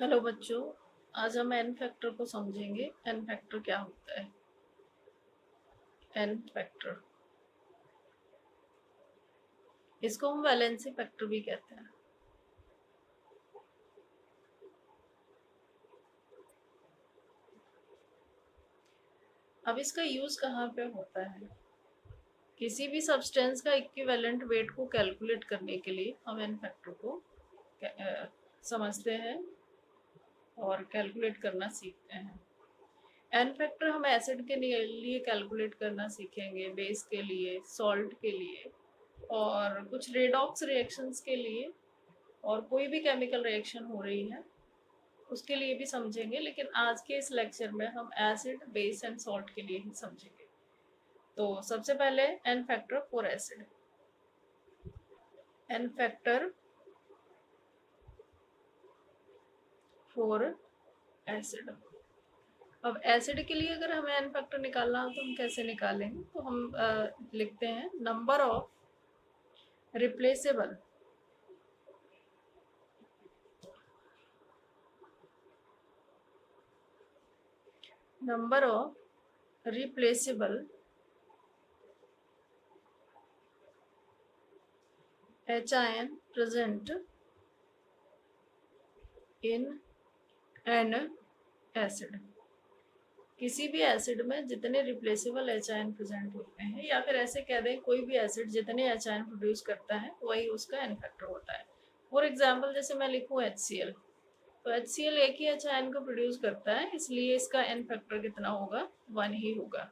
Hello बच्चों, आज हम एन फैक्टर को समझेंगे। एन फैक्टर क्या होता है? एन फैक्टर, इसको हम वैलेंसी फैक्टर भी कहते हैं। अब इसका यूज कहाँ पे होता है? किसी भी सब्सटेंस का इक्विवेलेंट वेट को कैलकुलेट करने के लिए हम एन फैक्टर को समझते हैं और कैलकुलेट करना सीखते हैं। एन फैक्टर हम एसिड के लिए कैलकुलेट करना सीखेंगे, बेस के लिए, सॉल्ट के लिए और कुछ रेडॉक्स रिएक्शंस के लिए, और कोई भी केमिकल रिएक्शन हो रही है उसके लिए भी समझेंगे। लेकिन आज के इस लेक्चर में हम एसिड, बेस एंड सॉल्ट के लिए ही समझेंगे। तो सबसे पहले N factor for acid. N factor for acid. अब एसिड के लिए अगर हमें एन फैक्टर निकालना हो तो हम कैसे निकालेंगे? तो हम लिखते हैं number of replaceable number of replaceable HIN present in an acid। किसी भी एसिड में जितने रिप्लेसेबल HIN प्रेजेंट होते हैं, या फिर ऐसे कह दें कोई भी एसिड जितने HIN प्रोड्यूस करता है वही उसका एन फैक्टर होता है। फॉर एग्जाम्पल जैसे मैं लिखूँ HCl, तो HCl एक ही HIN को प्रोड्यूस करता है, इसलिए इसका एन फैक्टर कितना होगा? 1 ही होगा।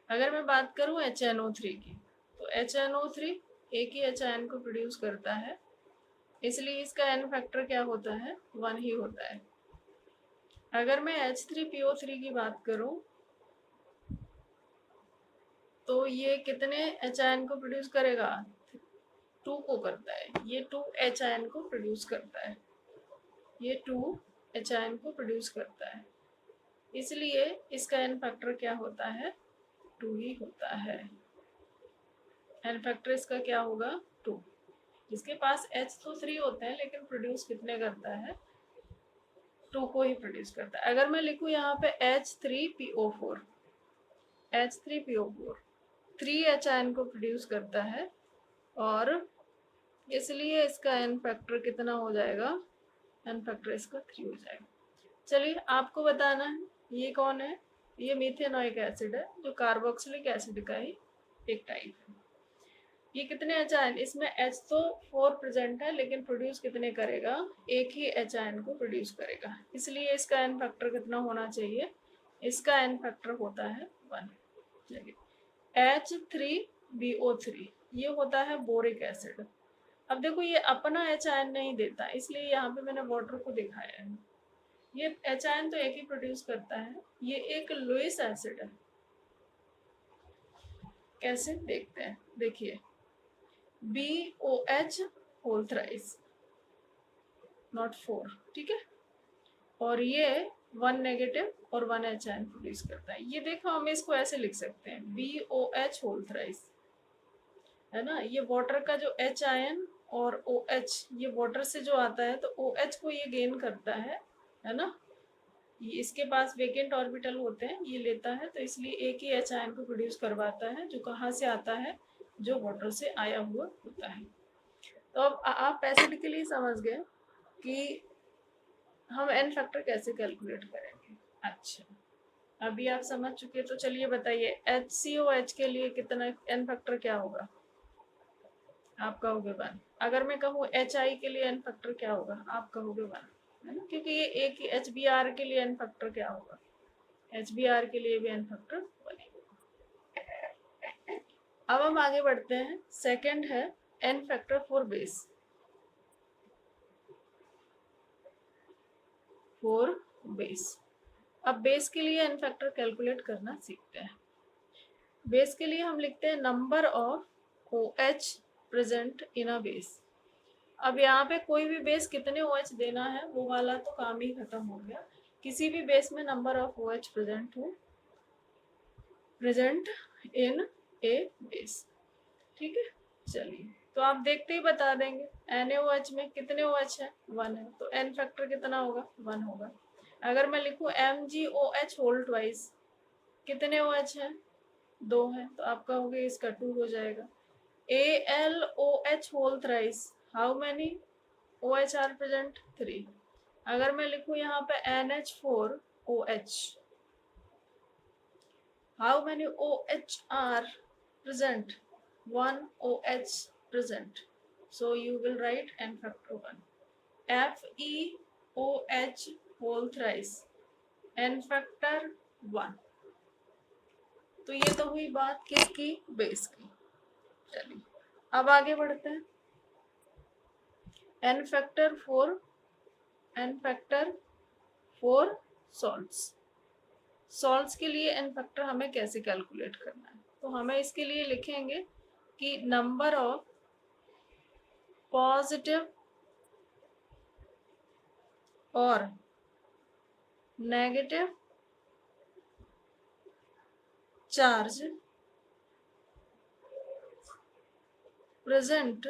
अगर मैं बात करूँ HNO3 की, तो HNO3 एक ही HIN को प्रोड्यूस करता है, इसलिए इसका एन फैक्टर क्या होता है? 1 ही होता है। अगर मैं H3PO3 की बात करूं तो ये कितने HIN को प्रोड्यूस करेगा? 2 को करता है। ये 2 HIN को प्रोड्यूस करता है। ये 2 HIN को प्रोड्यूस करता है, इसलिए इसका एन फैक्टर क्या होता है? 2 ही होता है। एन फैक्टर इसका क्या होगा? 2। जिसके पास H तो 3 होते हैं, लेकिन प्रोड्यूस कितने करता है? 2 को ही प्रोड्यूस करता है। अगर मैं लिखूं यहाँ पे H3PO4, H3PO4 3 HIN को प्रोड्यूस करता है, और इसलिए इसका एन फैक्टर कितना हो जाएगा? एन फैक्टर इसका 3 हो जाएगा। चलिए आपको बताना है ये कौन है। ये मीथेनोइक एसिड है, जो कार्बोक्सिलिक एसिड का ही एक टाइप है। ये कितने HIN, इसमें H तो 4 प्रेजेंट है, लेकिन प्रोड्यूस कितने करेगा? एक ही HIN को प्रोड्यूस करेगा, इसलिए इसका एन फैक्टर कितना होना चाहिए? इसका एन फैक्टर होता है 1। चलिए H3BO3 ये होता है बोरिक एसिड। अब देखो ये अपना HIN नहीं देता, इसलिए यहाँ पे मैंने वाटर को दिखाया है। ये HIN तो एक ही प्रोड्यूस करता है। ये एक लुईस एसिड है। कैसे देखते हैं, देखिए BOH होल थ्राइस, नॉट 4, ठीक है। और ये 1 नेगेटिव और 1 HIN प्रोड्यूस करता है। ये देखो हम इसको ऐसे लिख सकते हैं BOH होल थ्राइस, है ना। ये वाटर का जो HIN और OH, ये वाटर से जो आता है, तो OH को ये गेन करता है ना। ये इसके पास वेकेंट ऑर्बिटल होते हैं, ये लेता है, तो इसलिए एक ही HIN को प्रोड्यूस करवाता है, जो कहाँ से आता है? जो वाटर से आया हुआ होता है। तो अब आप एसिड के लिए समझ गए कि हम एन फैक्टर कैसे कैलकुलेट करेंगे। अच्छा, अभी आप समझ चुके, तो चलिए बताइए HCOH के लिए कितना एन फैक्टर क्या होगा? आप कहोगे 1। अगर मैं कहूँ HI के लिए एन फैक्टर क्या होगा? आप कहोगे 1, है ना, क्योंकि ये एक ही। HBr के लिए एन फैक्टर क्या होगा? HBr के लिए भी एन फैक्टर 1 ही होगा। अब हम आगे बढ़ते हैं। सेकंड है N factor for base. For base, अब बेस के लिए एन फैक्टर कैलकुलेट करना सीखते हैं। बेस के लिए हम लिखते हैं number of OH present in a base. अब यहाँ पे कोई भी बेस कितने OH देना है वो वाला तो काम ही खत्म हो गया। किसी भी बेस में नंबर ऑफ OH प्रेजेंट हो, प्रेजेंट इन ए बेस, ठीक है। चलिए तो आप देखते ही बता देंगे NaOH में कितने OH है, 1 है, तो n फैक्टर कितना होगा, 1 होगा। अगर मैं लिखूं MgOH होल ट्वाइस, कितने OH है, 2 है, तो आपका हो गया इसका 2 हो जाएगा। AlOH whole thrice, how many OH are present, 3। अगर मैं लिखूं यहाँ पे NH4OH, how many OH are present, 1 OH present, so you will write n factor 1। FeOH whole thrice, n factor 1। तो ये तो हुई बात किसकी, बेस की। चलिए अब आगे बढ़ते हैं। n factor 4 salts. सॉल्ट्स के लिए n फैक्टर हमें कैसे कैलकुलेट करना है, तो हमें इसके लिए लिखेंगे कि नंबर ऑफ पॉजिटिव और negative charge present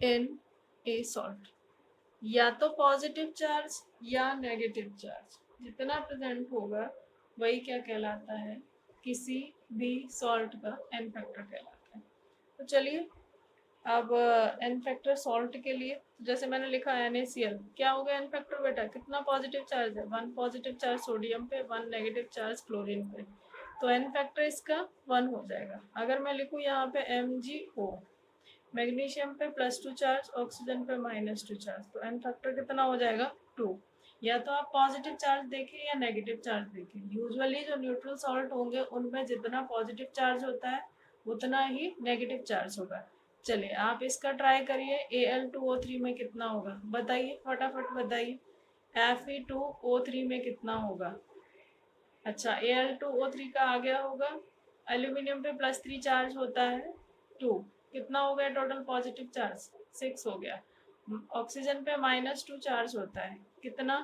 in A salt. या तो पॉजिटिव चार्ज या नेगेटिव चार्ज जितना प्रेजेंट होगा वही क्या कहलाता है, किसी भी सॉल्ट का n फैक्टर कहलाता है। तो चलिए अब n फैक्टर सॉल्ट के लिए, जैसे मैंने लिखा NaCl, क्या होगा n फैक्टर बेटा, कितना पॉजिटिव चार्ज है, 1 पॉजिटिव चार्ज सोडियम पे, 1 नेगेटिव चार्ज क्लोरीन पे, तो n फैक्टर इसका 1 हो जाएगा। अगर मैं लिखूँ यहाँ पे MgO, मैग्नीशियम पे +2 चार्ज, ऑक्सीजन पे -2 चार्ज, तो n फैक्टर कितना हो जाएगा, 2। या तो आप पॉजिटिव चार्ज देखें या नेगेटिव चार्ज देखें, यूजुअली जो न्यूट्रल सॉल्ट होंगे उनमें जितना पॉजिटिव चार्ज होता है उतना ही नेगेटिव चार्ज होगा। चलिए आप इसका ट्राई करिए, Al2O3 में कितना होगा बताइए, फटाफट बताइए। Fe2O3 में कितना होगा, अच्छा Al2O3 का आ गया होगा, एल्यूमिनियम पे +3 चार्ज होता है 2, कितना हो गया टोटल पॉजिटिव चार्ज, 6 हो गया। ऑक्सीजन पे -2 चार्ज होता है, कितना,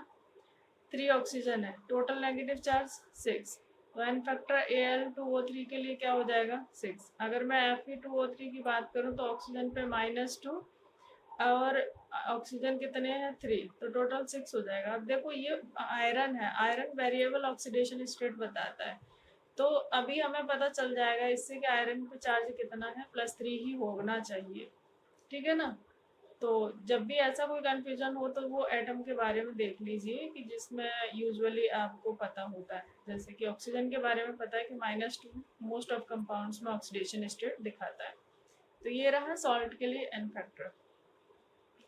3 ऑक्सीजन है, टोटल नेगेटिव चार्ज 6, तो n फैक्टर Al2O3 के लिए क्या हो जाएगा, 6। अगर मैं Fe2O3 की बात करूं तो ऑक्सीजन पे -2 और ऑक्सीजन कितने हैं, 3, तो टोटल 6 हो जाएगा। अब देखो ये आयरन है, आयरन वेरिएबल ऑक्सीडेशन स्टेट बताता है, तो अभी हमें पता चल जाएगा इससे कि आयरन पे चार्ज कितना है, +3 ही होना चाहिए, ठीक है ना। तो जब भी ऐसा कोई कंफ्यूजन हो तो वो एटम के बारे में देख लीजिए कि जिसमें यूजुअली आपको पता होता है, जैसे कि ऑक्सीजन के बारे में पता है कि -2 मोस्ट ऑफ कंपाउंड्स में ऑक्सीडेशन स्टेट दिखाता है। तो ये रहा सॉल्ट के लिए n फैक्टर।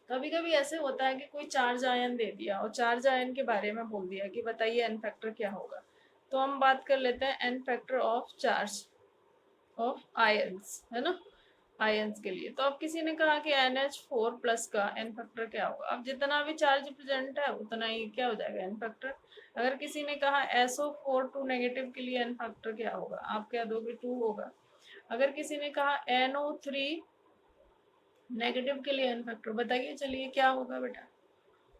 कभी कभी ऐसे होता है कि कोई चार्ज आयन दे दिया और चार्ज आयन के बारे में बोल दिया कि बताइए n फैक्टर क्या होगा, तो हम बात कर लेते हैं n factor of charge of ions, है ना, आयंस के लिए। तो अब किसी ने कहा कि NH4 प्लस का n फैक्टर क्या होगा, अब जितना भी चार्ज प्रेजेंट है उतना ही क्या हो जाएगा n फैक्टर। अगर किसी ने कहा SO4 2 नेगेटिव के लिए n फैक्टर क्या होगा, आप क्या दोगे, 2 होगा। अगर किसी ने कहा NO3 नेगेटिव के लिए n फैक्टर, बताइए चलिए क्या होगा बेटा,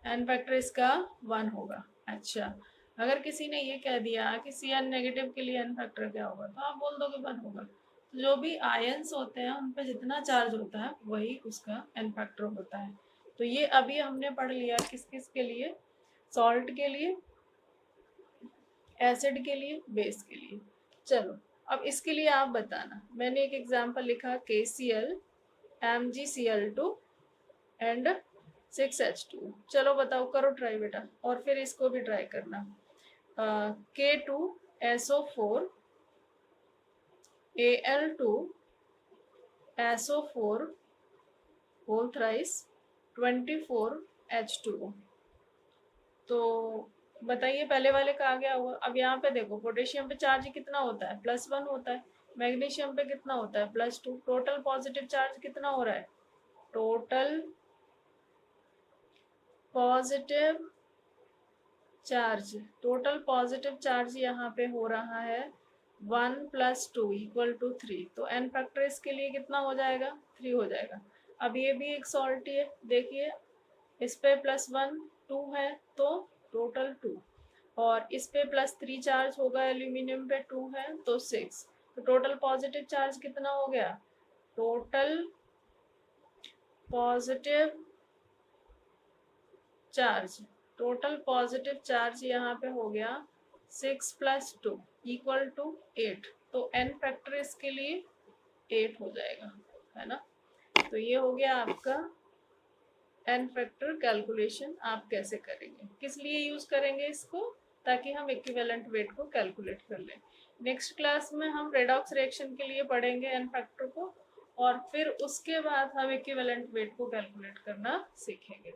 n फैक्टर इसका 1 होगा। अच्छा अगर किसी ने ये कह दिया कि Cn नेगेटिव के लिए n फैक्टर क्या होगा, तो आप बोल दोगे 1 होगा। तो जो भी आयंस होते हैं उन पे जितना चार्ज होता है वही उसका n फैक्टर होता है। तो ये अभी हमने पढ़ लिया किस किस के लिए, सॉल्ट के लिए, एसिड के लिए, बेस के लिए। चलो अब इसके लिए आप बताना, मैंने एक एग्जांपल लिखा KCl MgCl2 एंड 6H2, चलो बताओ, करो ट्राई बेटा, और फिर इसको भी ट्राई करना। K2SO4 Al2 SO4 whole thrice 24H2O। तो बताइए पहले वाले का आ गया होगा। अब यहाँ पे देखो पोटेशियम पे चार्ज कितना होता है, +1 होता है, मैग्नीशियम पे कितना होता है, +2, टोटल पॉजिटिव चार्ज कितना हो रहा है, total positive charge, total positive charge यहाँ पे हो रहा है 1 + 2 = 3, तो n फैक्टर इसके लिए कितना हो जाएगा, 3 हो जाएगा। अब ये भी एक सॉल्ट है, देखिए इस पे +1 2 है तो टोटल 2, और इस पे +3 चार्ज होगा, एल्यूमिनियम पे 2 है तो 6, तो टोटल पॉजिटिव चार्ज कितना हो गया, total positive charge, total positive charge यहाँ पे हो गया 6 + 2 = 8। तो n फैक्टर इसके लिए 8 हो जाएगा, है ना। तो ये हो गया आपका n फैक्टर कैलकुलेशन। आप कैसे करेंगे, किस लिए यूज करेंगे इसको, ताकि हम इक्विवेलेंट वेट को कैलकुलेट कर लें। नेक्स्ट क्लास में हम रेडॉक्स रिएक्शन के लिए पढ़ेंगे n फैक्टर को, और फिर उसके बाद हम इक्विवेलेंट वेट को कैलकुलेट करना सीखेंगे।